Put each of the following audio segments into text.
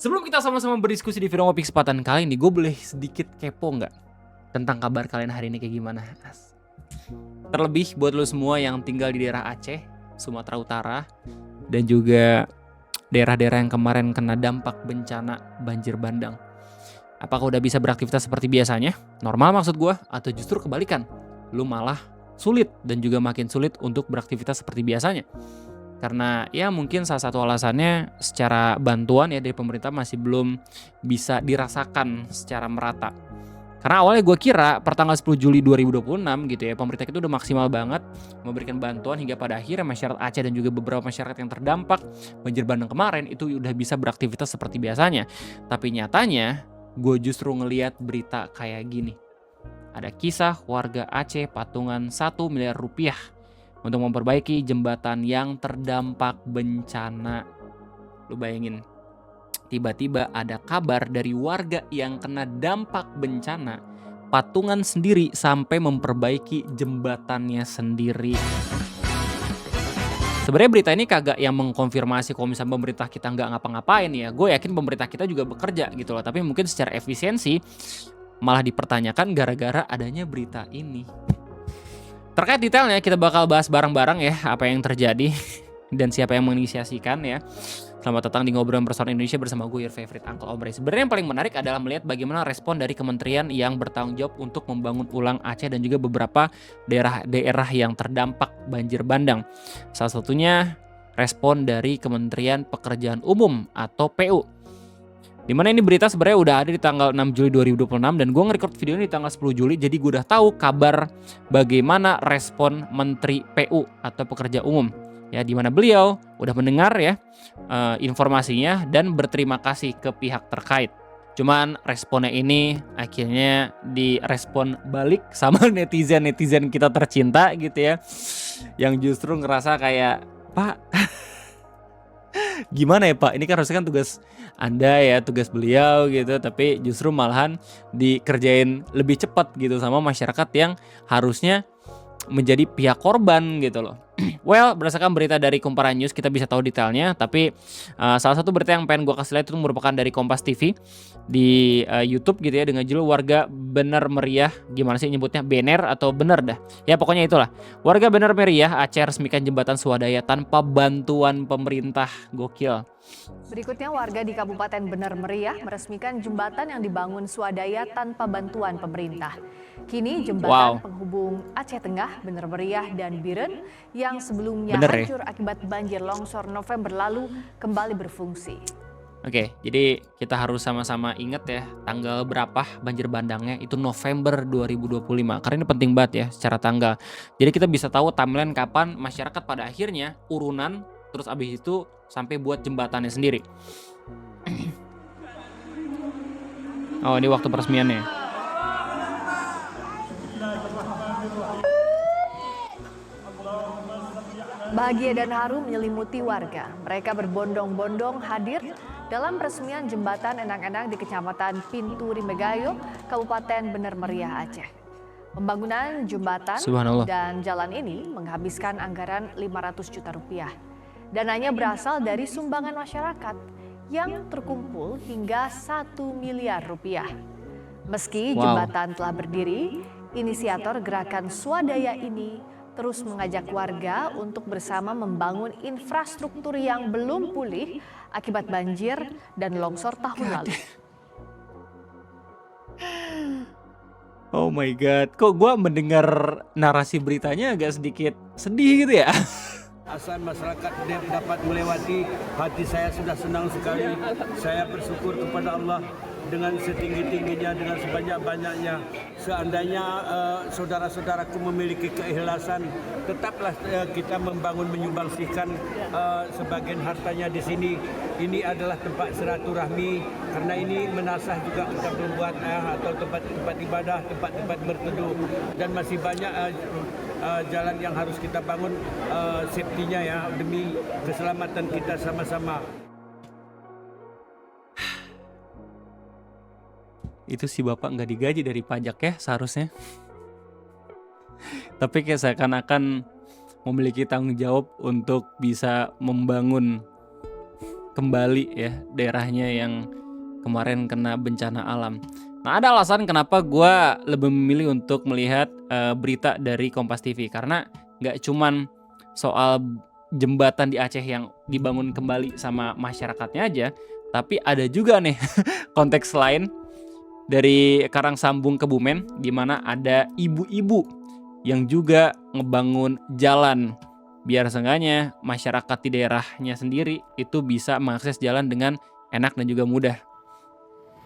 Sebelum kita sama-sama berdiskusi di video ngopi kesempatan kali ini, gue boleh sedikit kepo nggak tentang kabar kalian hari ini kayak gimana? Terlebih buat lo semua yang tinggal di daerah Aceh, Sumatera Utara, dan juga daerah-daerah yang kemarin kena dampak bencana banjir bandang. Apakah udah bisa beraktivitas seperti biasanya? Normal maksud gue, atau justru kebalikan? Lu malah sulit dan juga makin sulit untuk beraktivitas seperti biasanya. Karena ya mungkin salah satu alasannya secara bantuan ya dari pemerintah masih belum bisa dirasakan secara merata. Karena awalnya gue kira pertanggal 10 Juli 2026 gitu ya, pemerintah itu udah maksimal banget memberikan bantuan hingga pada akhirnya masyarakat Aceh dan juga beberapa masyarakat yang terdampak banjir bandang kemarin itu udah bisa beraktivitas seperti biasanya. Tapi nyatanya gue justru ngeliat berita kayak gini. Ada kisah warga Aceh patungan 1 miliar rupiah untuk memperbaiki jembatan yang terdampak bencana. Lu bayangin, tiba-tiba ada kabar dari warga yang kena dampak bencana, patungan sendiri sampai memperbaiki jembatannya sendiri. Sebenarnya berita ini kagak yang mengkonfirmasi kalau misalnya pemerintah kita nggak ngapa-ngapain ya. Gue yakin pemerintah kita juga bekerja gitu loh. Tapi mungkin secara efisiensi malah dipertanyakan gara-gara adanya berita ini. Terkait detailnya kita bakal bahas bareng-bareng ya apa yang terjadi dan siapa yang menginisiasikan ya. Selamat datang di Ngobrol Personal Indonesia bersama gue, your favorite Uncle Omre. Sebenarnya yang paling menarik adalah melihat bagaimana respon dari kementerian yang bertanggung jawab untuk membangun ulang Aceh dan juga beberapa daerah yang terdampak banjir bandang. Salah satunya respon dari Kementerian Pekerjaan Umum atau PU. Dimana ini berita sebenarnya udah ada di tanggal 6 Juli 2026 dan gue nge-record video ini di tanggal 10 Juli jadi gue udah tahu kabar bagaimana respon Menteri PU atau Pekerja Umum ya, dimana beliau udah mendengar ya informasinya dan berterima kasih ke pihak terkait. Cuman responnya ini akhirnya direspon balik sama netizen kita tercinta gitu ya, yang justru ngerasa kayak, Pak gimana ya Pak, ini kan harusnya kan tugas Anda ya, tugas beliau gitu, tapi justru malahan dikerjain lebih cepat gitu sama masyarakat yang harusnya menjadi pihak korban gitu loh. Well, berdasarkan berita dari Kumparan News kita bisa tahu detailnya, tapi salah satu berita yang pengen gue kasih lihat itu merupakan dari Kompas TV di YouTube gitu ya, dengan judul warga bener meriah, gimana sih nyebutnya, bener atau bener dah ya, pokoknya itulah, warga bener meriah Aceh resmikan jembatan swadaya tanpa bantuan pemerintah. Gokil. Berikutnya, warga di Kabupaten Bener Meriah meresmikan jembatan yang dibangun swadaya tanpa bantuan pemerintah. Kini jembatan penghubung Aceh Tengah, Bener Meriah, dan Biren yang sebelumnya hancur akibat banjir longsor November lalu kembali berfungsi. Oke, jadi kita harus sama-sama ingat ya tanggal berapa banjir bandangnya, itu November 2025. Karena ini penting banget ya secara tanggal. Jadi kita bisa tahu timeline kapan masyarakat pada akhirnya urunan terus abis itu sampai buat jembatannya sendiri. Oh, ini waktu peresmiannya. Bahagia dan haru menyelimuti warga. Mereka berbondong-bondong hadir dalam peresmian jembatan Enang-Enang di Kecamatan Pintu Rimegayo, Kabupaten Bener Meriah, Aceh. Pembangunan jembatan dan jalan ini menghabiskan anggaran 500 juta rupiah. Dananya berasal dari sumbangan masyarakat yang terkumpul hingga 1 miliar rupiah. Meski jembatan telah berdiri, inisiator gerakan swadaya ini terus mengajak warga untuk bersama membangun infrastruktur yang belum pulih akibat banjir dan longsor tahun lalu. Oh my god, kok gue mendengar narasi beritanya agak sedikit sedih gitu ya. Asal masyarakat dapat melewati, hati saya sudah senang sekali. Saya bersyukur kepada Allah dengan setinggi-tingginya, dengan sebanyak-banyaknya. Seandainya saudara-saudaraku memiliki keikhlasan, tetaplah kita membangun, menyumbangsikan sebagian hartanya di sini. Ini adalah tempat silaturahmi, karena ini menasah juga kita membuat atau tempat ibadah, tempat-tempat berteduh, dan masih banyak jalan yang harus kita bangun safety-nya ya, demi keselamatan kita sama-sama. Itu si bapak nggak digaji dari pajak ya seharusnya. Tapi kayak seakan-akan memiliki tanggung jawab untuk bisa membangun kembali ya daerahnya yang kemarin kena bencana alam. Nah, ada alasan kenapa gue lebih memilih untuk melihat berita dari Kompas TV, karena nggak cuman soal jembatan di Aceh yang dibangun kembali sama masyarakatnya aja, tapi ada juga nih konteks lain dari Karangsambung Kebumen, di mana ada ibu-ibu yang juga ngebangun jalan biar seenggaknya masyarakat di daerahnya sendiri itu bisa mengakses jalan dengan enak dan juga mudah.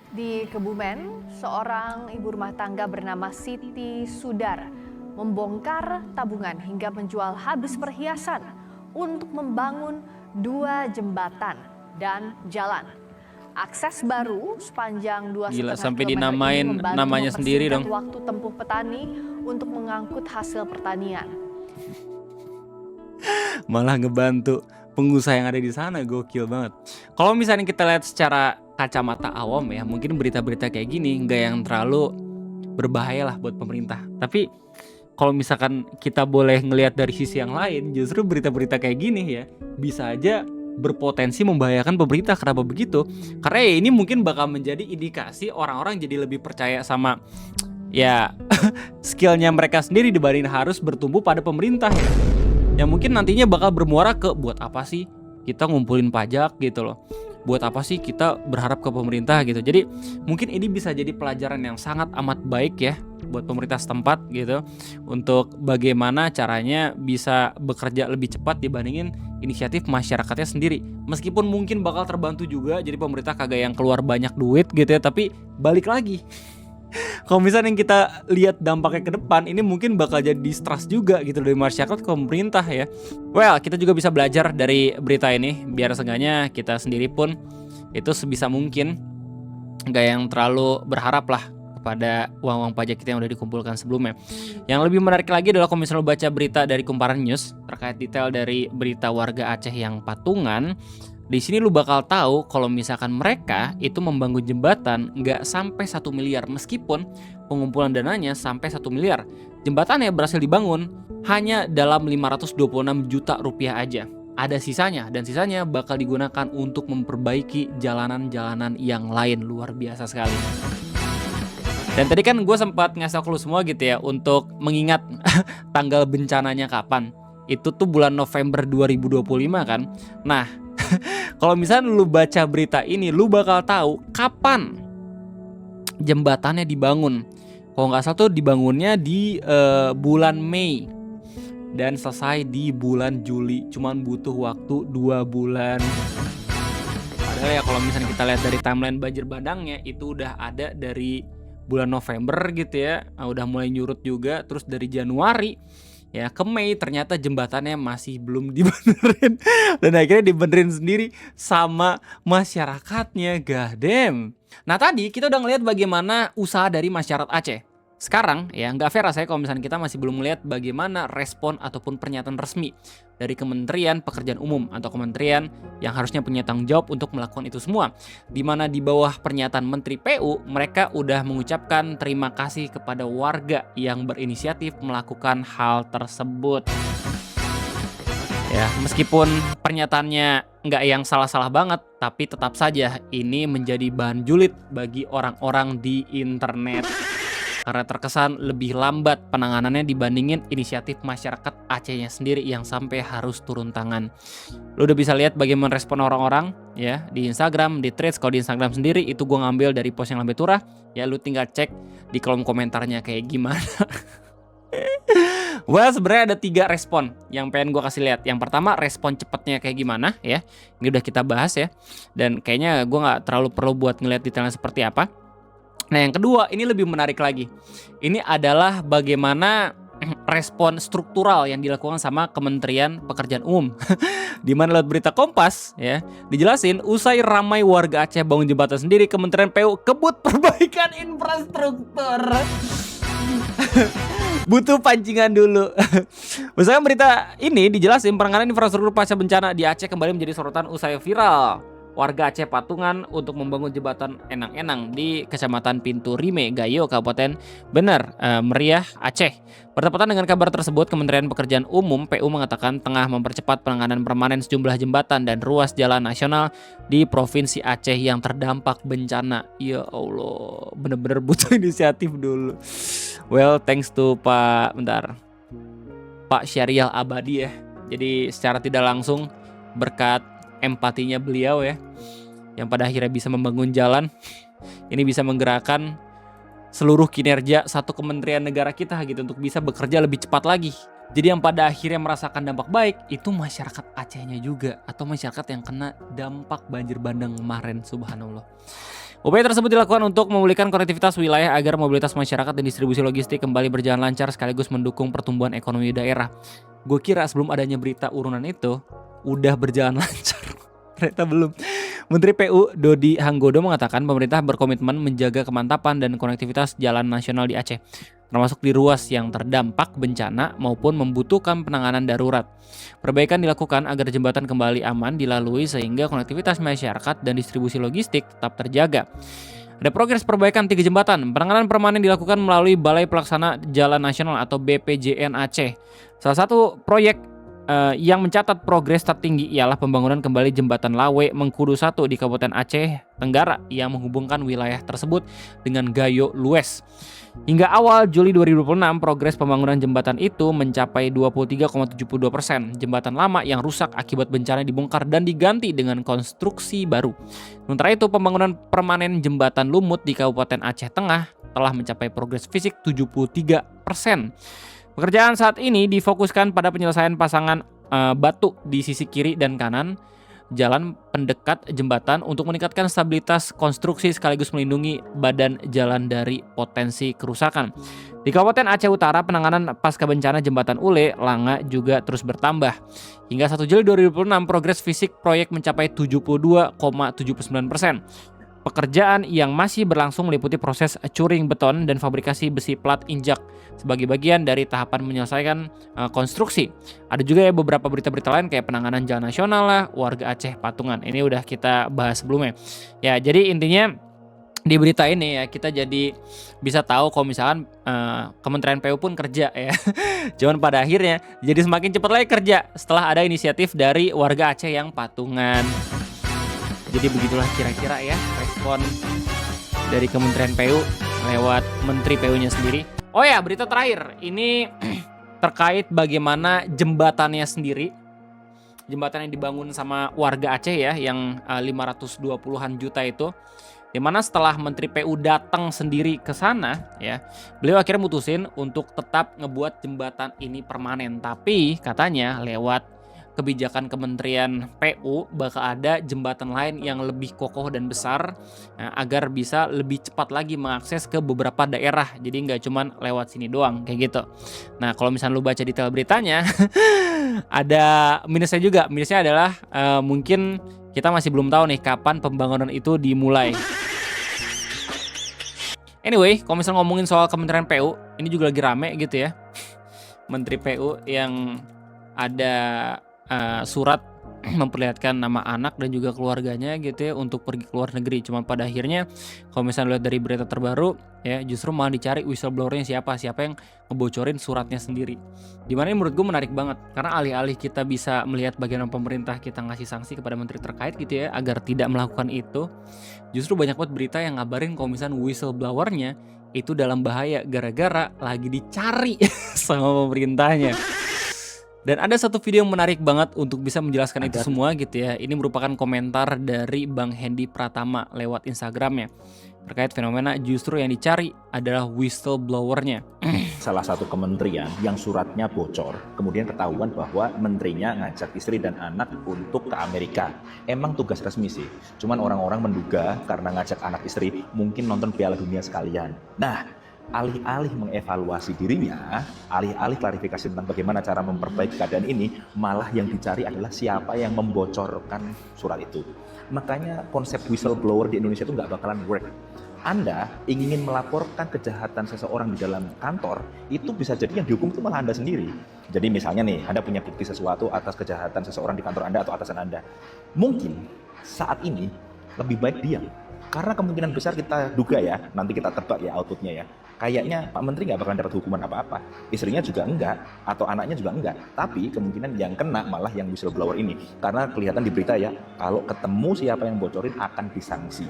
Di Kebumen, seorang ibu rumah tangga bernama Siti Sudar membongkar tabungan hingga menjual habis perhiasan untuk membangun 2 jembatan dan jalan. Akses baru sepanjang 2,5 Gila, sampai kilometer dinamain ini membantu namanya sendiri dong. waktu tempuh petani untuk mengangkut hasil pertanian. Malah ngebantu pengusaha yang ada di sana, gokil banget. Kalau misalnya kita lihat secara kacamata awam ya, mungkin berita-berita kayak gini nggak yang terlalu berbahaya lah buat pemerintah. Tapi kalau misalkan kita boleh ngelihat dari sisi yang lain, justru berita-berita kayak gini ya bisa aja berpotensi membahayakan pemerintah. Kenapa begitu? Karena ya ini mungkin bakal menjadi indikasi orang-orang jadi lebih percaya sama ya skillnya mereka sendiri dibanding harus bertumbuh pada pemerintah ya. Yang mungkin nantinya bakal bermuara ke buat apa sih kita ngumpulin pajak gitu loh. Buat apa sih kita berharap ke pemerintah gitu. Jadi mungkin ini bisa jadi pelajaran yang sangat amat baik ya buat pemerintah setempat gitu, untuk bagaimana caranya bisa bekerja lebih cepat dibandingin inisiatif masyarakatnya sendiri. Meskipun mungkin bakal terbantu juga, jadi pemerintah kagak yang keluar banyak duit gitu ya, tapi balik lagi kalau misalnya yang kita lihat dampaknya ke depan, ini mungkin bakal jadi distrust juga gitu dari masyarakat ke pemerintah ya. Well, kita juga bisa belajar dari berita ini, biar seenggaknya kita sendiri pun itu sebisa mungkin gak yang terlalu berharap lah kepada uang-uang pajak kita yang udah dikumpulkan sebelumnya. Yang lebih menarik lagi adalah kalau misalnya lo baca berita dari Kumparan News terkait detail dari berita warga Aceh yang patungan. Di sini lu bakal tahu kalau misalkan mereka itu membangun jembatan nggak sampai 1 miliar, meskipun pengumpulan dananya sampai 1 miliar. Jembatannya berhasil dibangun hanya dalam 526 juta rupiah aja. Ada sisanya, dan sisanya bakal digunakan untuk memperbaiki jalanan-jalanan yang lain. Luar biasa sekali. Dan tadi kan gue sempat ngasih ke lu semua gitu ya untuk mengingat tanggal bencananya kapan. Itu tuh bulan November 2025 kan. Nah, kalau misalnya lu baca berita ini, lu bakal tahu kapan jembatannya dibangun. Kalau nggak salah tuh dibangunnya di bulan Mei dan selesai di bulan Juli. Cuman butuh waktu 2 bulan. Padahal ya kalau misalnya kita lihat dari timeline banjir bandangnya itu udah ada dari bulan November gitu ya, udah mulai nyurut juga. Terus dari Januari ya ke Mei ternyata jembatannya masih belum dibenerin. Dan akhirnya dibenerin sendiri sama masyarakatnya. God damn. Nah tadi kita udah ngeliat bagaimana usaha dari masyarakat Aceh. Sekarang ya nggak fair rasanya kalau misalnya kita masih belum melihat bagaimana respon ataupun pernyataan resmi dari Kementerian Pekerjaan Umum atau kementerian yang harusnya punya tanggung jawab untuk melakukan itu semua. Dimana di bawah pernyataan Menteri PU mereka udah mengucapkan terima kasih kepada warga yang berinisiatif melakukan hal tersebut. Ya, meskipun pernyataannya nggak yang salah-salah banget, tapi tetap saja ini menjadi bahan julid bagi orang-orang di internet. Karena terkesan lebih lambat penanganannya dibandingin inisiatif masyarakat Acehnya sendiri yang sampai harus turun tangan. Lo udah bisa lihat bagaimana respon orang-orang ya di Instagram, di Threads. Kalau di Instagram sendiri itu gue ngambil dari post yang Lambe Turah. Ya lu tinggal cek di kolom komentarnya kayak gimana. Well, sebenarnya ada 3 respon yang pengen gue kasih lihat. Yang pertama, respon cepatnya kayak gimana ya. Ini udah kita bahas ya. Dan kayaknya gue gak terlalu perlu buat ngeliat detailnya seperti apa. Nah yang kedua ini lebih menarik lagi. Ini adalah bagaimana respon struktural yang dilakukan sama Kementerian Pekerjaan Umum. Di mana lewat berita Kompas ya dijelasin usai ramai warga Aceh bangun jembatan sendiri, Kementerian PU kebut perbaikan infrastruktur. Butuh pancingan dulu. Misalnya berita ini dijelasin penanganan infrastruktur pasca bencana di Aceh kembali menjadi sorotan usai viral warga Aceh Patungan untuk membangun jembatan Enang-Enang di Kecamatan Pintu Rime Gayo, Kabupaten Bener Meriah, Aceh. Bertepatan dengan kabar tersebut, Kementerian Pekerjaan Umum PU mengatakan tengah mempercepat penanganan permanen sejumlah jembatan dan ruas jalan nasional di Provinsi Aceh yang terdampak bencana. Ya Allah, bener-bener butuh inisiatif dulu. Well, thanks to Pak Syarial Abadi ya. Jadi secara tidak langsung berkat empatinya beliau ya, yang pada akhirnya bisa membangun jalan, ini bisa menggerakkan seluruh kinerja satu kementerian negara kita gitu untuk bisa bekerja lebih cepat lagi. Jadi yang pada akhirnya merasakan dampak baik itu masyarakat Acehnya juga, atau masyarakat yang kena dampak banjir bandang kemarin, subhanallah. Upaya tersebut dilakukan untuk memulihkan konektivitas wilayah agar mobilitas masyarakat dan distribusi logistik kembali berjalan lancar sekaligus mendukung pertumbuhan ekonomi daerah. Gue kira sebelum adanya berita urunan itu udah berjalan lancar. Ternyata belum. Menteri PU Dodi Hanggodo mengatakan pemerintah berkomitmen menjaga kemantapan dan konektivitas jalan nasional di Aceh, termasuk di ruas yang terdampak bencana maupun membutuhkan penanganan darurat. Perbaikan dilakukan agar jembatan kembali aman dilalui sehingga konektivitas masyarakat dan distribusi logistik tetap terjaga. Ada progres perbaikan 3 jembatan. Penanganan permanen dilakukan melalui Balai Pelaksana Jalan Nasional atau BPJN Aceh. Salah satu proyek yang mencatat progres tertinggi ialah pembangunan kembali jembatan Lawe Mengkudu 1 di Kabupaten Aceh Tenggara yang menghubungkan wilayah tersebut dengan Gayo Lues. Hingga awal Juli 2026, progres pembangunan jembatan itu mencapai 23,72%. Jembatan lama yang rusak akibat bencana dibongkar dan diganti dengan konstruksi baru. Sementara itu, pembangunan permanen jembatan Lumut di Kabupaten Aceh Tengah telah mencapai progres fisik 73%. Pekerjaan saat ini difokuskan pada penyelesaian pasangan batu di sisi kiri dan kanan jalan pendekat jembatan untuk meningkatkan stabilitas konstruksi sekaligus melindungi badan jalan dari potensi kerusakan. Di Kabupaten Aceh Utara, penanganan pasca bencana jembatan Ule Langa juga terus bertambah. Hingga 1 Juli 2026, progres fisik proyek mencapai 72,79%. Pekerjaan yang masih berlangsung meliputi proses curing beton dan fabrikasi besi plat injak sebagai bagian dari tahapan menyelesaikan konstruksi. Ada juga ya beberapa berita-berita lain kayak penanganan jalan nasional lah, warga Aceh Patungan. Ini udah kita bahas sebelumnya. Ya, jadi intinya di berita ini ya kita jadi bisa tahu kalau misalkan Kementerian PU pun kerja ya. Cuman pada akhirnya jadi semakin cepat lagi kerja setelah ada inisiatif dari warga Aceh yang patungan. Jadi begitulah kira-kira ya respon dari Kementerian PU lewat Menteri PU-nya sendiri. Oh ya, berita terakhir ini terkait bagaimana jembatannya sendiri. Jembatan yang dibangun sama warga Aceh ya yang 520-an juta itu. Dimana setelah Menteri PU datang sendiri ke sana ya, beliau akhirnya mutusin untuk tetap ngebuat jembatan ini permanen. Tapi katanya lewat kebijakan Kementerian PU bakal ada jembatan lain yang lebih kokoh dan besar agar bisa lebih cepat lagi mengakses ke beberapa daerah. Jadi nggak cuman lewat sini doang kayak gitu. Nah kalau misalnya lu baca detail beritanya ada minusnya juga. Minusnya adalah mungkin kita masih belum tahu nih kapan pembangunan itu dimulai. Anyway, kalau misalnya ngomongin soal Kementerian PU, ini juga lagi rame gitu ya. Menteri PU yang ada surat memperlihatkan nama anak dan juga keluarganya gitu ya untuk pergi ke luar negeri. Cuma pada akhirnya kalau misalnya lihat dari berita terbaru ya justru malah dicari whistleblowernya siapa yang ngebocorin suratnya sendiri. Dimana ini menurut gue menarik banget karena alih-alih kita bisa melihat bagaimana pemerintah kita ngasih sanksi kepada menteri terkait gitu ya agar tidak melakukan itu, justru banyak banget berita yang ngabarin kalau misalnya whistleblowernya itu dalam bahaya gara-gara lagi dicari sama pemerintahnya. Dan ada satu video yang menarik banget untuk bisa menjelaskan itu semua gitu ya. Ini merupakan komentar dari Bang Hendy Pratama lewat Instagramnya terkait fenomena justru yang dicari adalah whistleblowernya. Salah satu kementerian yang suratnya bocor, kemudian ketahuan bahwa menterinya ngajak istri dan anak untuk ke Amerika. Emang tugas resmi sih, cuman orang-orang menduga karena ngajak anak istri mungkin nonton Piala Dunia sekalian. Nah, alih-alih mengevaluasi dirinya, alih-alih klarifikasi tentang bagaimana cara memperbaiki keadaan ini, malah yang dicari adalah siapa yang membocorkan surat itu. Makanya konsep whistleblower di Indonesia itu nggak bakalan work. Anda ingin melaporkan kejahatan seseorang di dalam kantor, itu bisa jadi yang dihukum itu malah Anda sendiri. Jadi misalnya nih, Anda punya bukti sesuatu atas kejahatan seseorang di kantor Anda atau atasan Anda. Mungkin saat ini lebih baik diam. Karena kemungkinan besar kita duga ya, nanti kita tebak ya outputnya ya. Kayaknya Pak Menteri nggak bakal dapat hukuman apa-apa. Istrinya juga enggak, atau anaknya juga enggak. Tapi kemungkinan yang kena malah yang whistleblower ini. Karena kelihatan di berita ya, kalau ketemu siapa yang bocorin akan disanksi.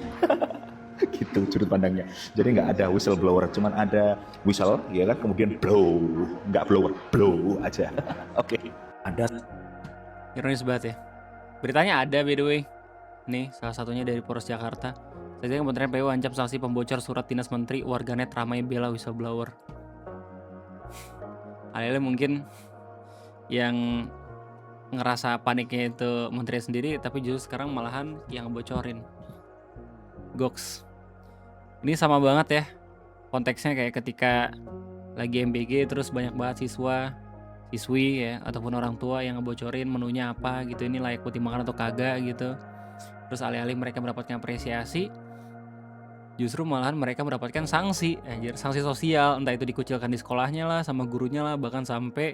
Gitu sudut pandangnya. Jadi nggak ada whistleblower, cuman ada whistle, ya kan, kemudian blow. Nggak blower, blow aja. Oke. Ada Ironis banget ya. Beritanya ada by the way. Nih, salah satunya dari Poros Jakarta. Selanjutnya Kementerian PU ancam sanksi pembocor surat dinas menteri, warganet ramai bela whistleblower. Alele mungkin yang ngerasa paniknya itu menteri sendiri, tapi justru sekarang malahan yang ngebocorin. Goks. Ini sama banget ya. Konteksnya kayak ketika lagi MBG terus banyak banget siswi ya, ataupun orang tua yang ngebocorin menunya apa gitu, ini layak buat dimakan atau kagak gitu. Terus alih-alih mereka mendapatkan apresiasi, justru malahan mereka mendapatkan sanksi, sanksi sosial, entah itu dikucilkan di sekolahnya lah, sama gurunya lah, bahkan sampai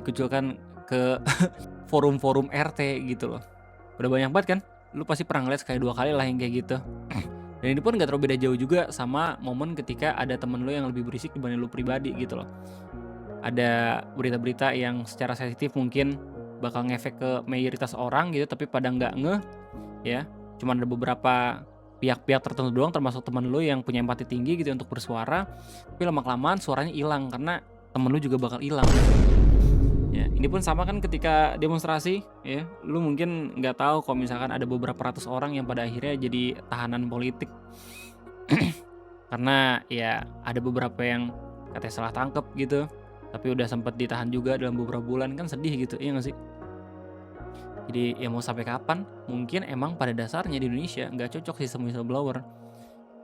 dikucilkan ke forum-forum RT gitu loh. Udah banyak banget kan, lu pasti pernah ngeliat sekali 2 kali lah yang kayak gitu. Dan ini pun gak terlalu beda jauh juga sama momen ketika ada temen lu yang lebih berisik dibanding lu pribadi gitu loh. Ada berita-berita yang secara sensitif mungkin bakal ngefek ke mayoritas orang gitu, tapi pada nggak ngeh ya, cuman ada beberapa pihak-pihak tertentu doang, termasuk temen lu yang punya empati tinggi gitu untuk bersuara, tapi lama-kelamaan suaranya hilang karena temen lu juga bakal hilang. Ya, ini pun sama kan ketika demonstrasi ya, lu mungkin nggak tahu kalau misalkan ada beberapa ratus orang yang pada akhirnya jadi tahanan politik karena ya ada beberapa yang katanya salah tangkep gitu, tapi udah sempat ditahan juga dalam beberapa bulan, kan sedih gitu, iya nggak sih? Jadi ya mau sampai kapan? Mungkin emang pada dasarnya di Indonesia nggak cocok sistem whistleblower.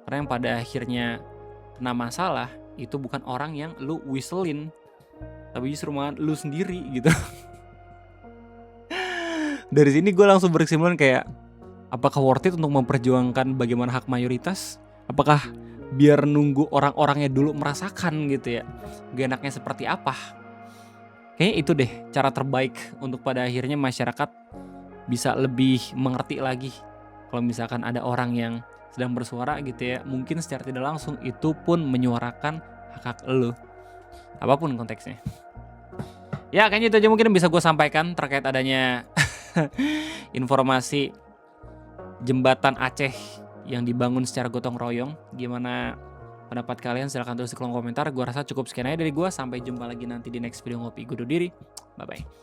Karena yang pada akhirnya kena masalah itu bukan orang yang lu whistlein, tapi justru malah lu sendiri gitu. Dari sini gue langsung berkesimpulan kayak, apakah worth it untuk memperjuangkan bagaimana hak mayoritas? Apakah biar nunggu orang-orangnya dulu merasakan gitu ya, gak enaknya seperti apa? Kayaknya itu deh cara terbaik untuk pada akhirnya masyarakat bisa lebih mengerti lagi kalau misalkan ada orang yang sedang bersuara gitu ya, mungkin secara tidak langsung itu pun menyuarakan hak-hak lo, apapun konteksnya. Ya kayaknya itu aja mungkin bisa gue sampaikan terkait adanya informasi jembatan Aceh yang dibangun secara gotong royong. Gimana pendapat kalian? Silahkan tulis di kolom komentar. Gue rasa cukup sekian aja dari gue. Sampai jumpa lagi nanti di next video ngopi. Gue undur diri. Bye bye.